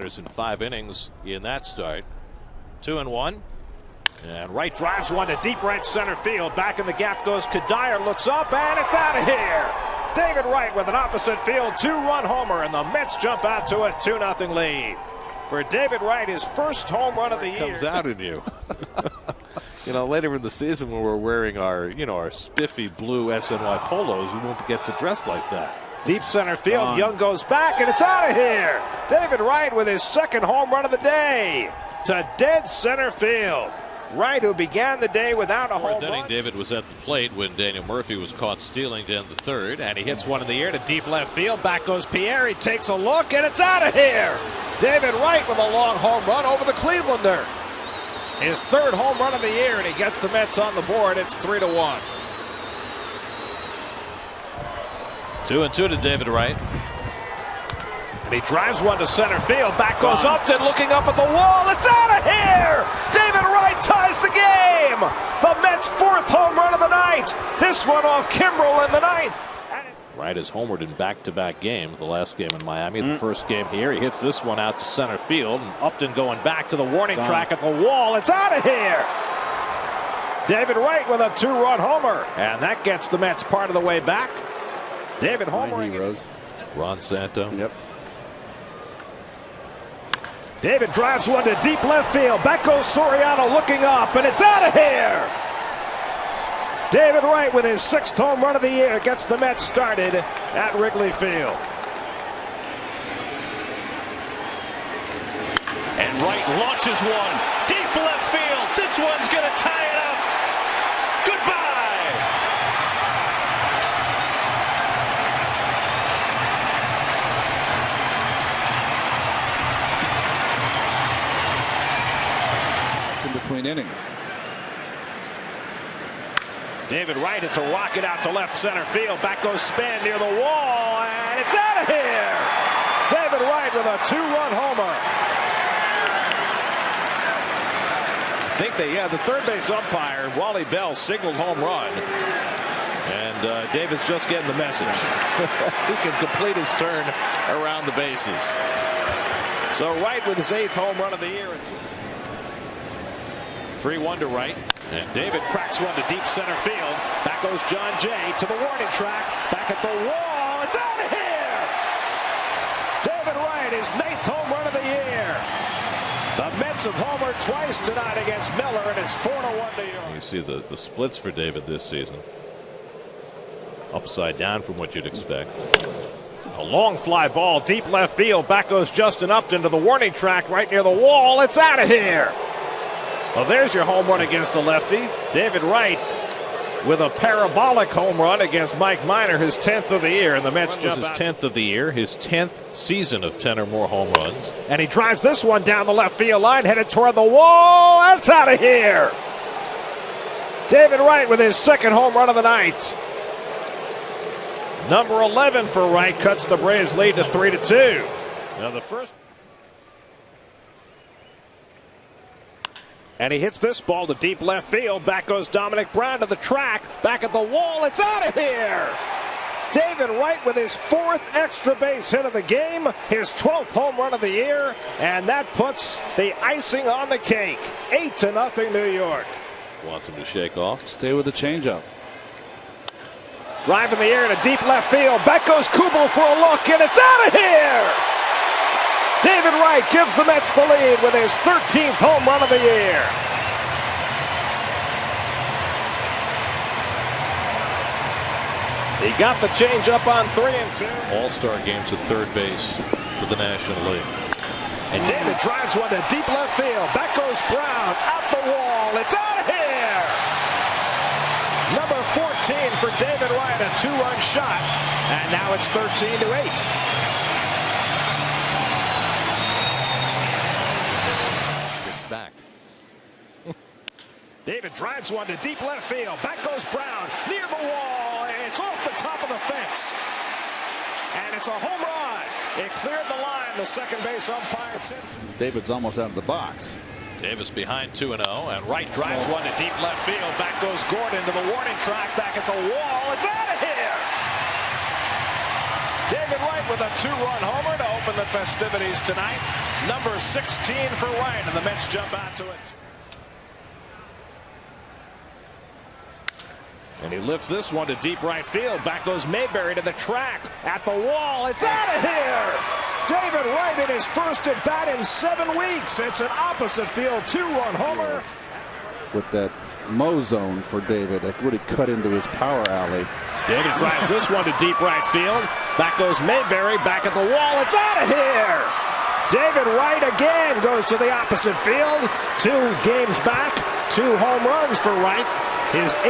In 5 innings in that start. 2-1. And Wright drives one to deep right center field. Back in the gap goes Kadire, looks up, and it's out of here. David Wright with an opposite field 2-run homer, and the Mets jump out to a 2-0 lead. For David Wright, his first home run of the year. Comes out in you. Later in the season when we're wearing our, our spiffy blue SNY polos, we won't get to dress like that. Deep center field, Young goes back, and it's out of here. David Wright with his second home run of the day to dead center field. Wright, who began the day without a home run. David was at the plate when Daniel Murphy was caught stealing to end the third, and he hits one in the air to deep left field. Back goes Pierre. He takes a look, and it's out of here. David Wright with a long home run over the Clevelander. His third home run of the year, and he gets the Mets on the board. It's 3-1. 2-2 to David Wright. And he drives one to center field. Back goes Upton, looking up at the wall. It's out of here! David Wright ties the game! The Mets' fourth home run of the night. This one off Kimbrel in the ninth. Wright has homered in back-to-back games. The last game in Miami, the first game here. He hits this one out to center field. And Upton going back to the warning track at the wall. It's out of here! David Wright with a 2-run homer. And that gets the Mets part of the way back. David homering. Ron Santo. Yep. David drives one to deep left field. Back goes Soriano looking up, and it's out of here. David Wright with his 6th home run of the year gets the Mets started at Wrigley Field. And Wright launches one deep left field. This one's going to tie it up. Goodbye. In between innings. David Wright hits a rocket out to left center field. Back goes Span near the wall, and it's out of here. David Wright with a 2-run homer. I think the third base umpire, Wally Bell, signaled home run. And David's just getting the message. He can complete his turn around the bases. So Wright with his 8th home run of the year. 3-1 to Wright, and David cracks one to deep center field. Back goes John Jay to the warning track. Back at the wall. It's out of here. David Wright, his 9th home run of the year. The Mets have homered twice tonight against Miller, and it's 4-1 New York. You see the splits for David this season. Upside down from what you'd expect. A long fly ball, deep left field. Back goes Justin Upton to the warning track right near the wall. It's out of here. Well, there's your home run against a lefty. David Wright with a parabolic home run against Mike Minor, his 10th of the year, and the Mets jump out. His 10th of the year, his 10th season of 10 or more home runs. And he drives this one down the left field line, headed toward the wall. That's out of here. David Wright with his 2nd home run of the night. Number 11 for Wright cuts the Braves lead to 3-2. Now the first. And he hits this ball to deep left field. Back goes Dominic Brown to the track. Back at the wall. It's out of here. David Wright with his 4th extra base hit of the game. His 12th home run of the year. And that puts the icing on the cake. 8-0 New York. Wants him to shake off. Stay with the changeup. Drive in the air to deep left field. Back goes Kubel for a look. And it's out of here. David Wright gives the Mets the lead with his 13th home run of the year. He got the changeup on 3-2. All-star games at third base for the National League. And David drives one to deep left field. Back goes Brown, out the wall. It's out of here. Number 14 for David Wright, a 2-run shot. And now it's 13-8. Back. David drives one to deep left field. Back goes Brown near the wall. It's off the top of the fence. And it's a home run. It cleared the line. The second base umpire tipped. David's almost out of the box. Davis behind 2-0, and Wright drives one to deep left field. Back goes Gordon to the warning track. Back at the wall. It's out of here. David Wright with a 2-run homer to open the festivities tonight. Number 16 for Wright, and the Mets jump out to it. And he lifts this one to deep right field. Back goes Mayberry to the track. At the wall. It's out of here. David Wright in his first at bat in 7 weeks. It's an opposite field 2-run homer. With that mow zone for David, that really cut into his power alley. David drives this one to deep right field. Back goes Mayberry. Back at the wall. It's out of here. David Wright again goes to the opposite field. 2 games back. 2 home runs for Wright. His 8th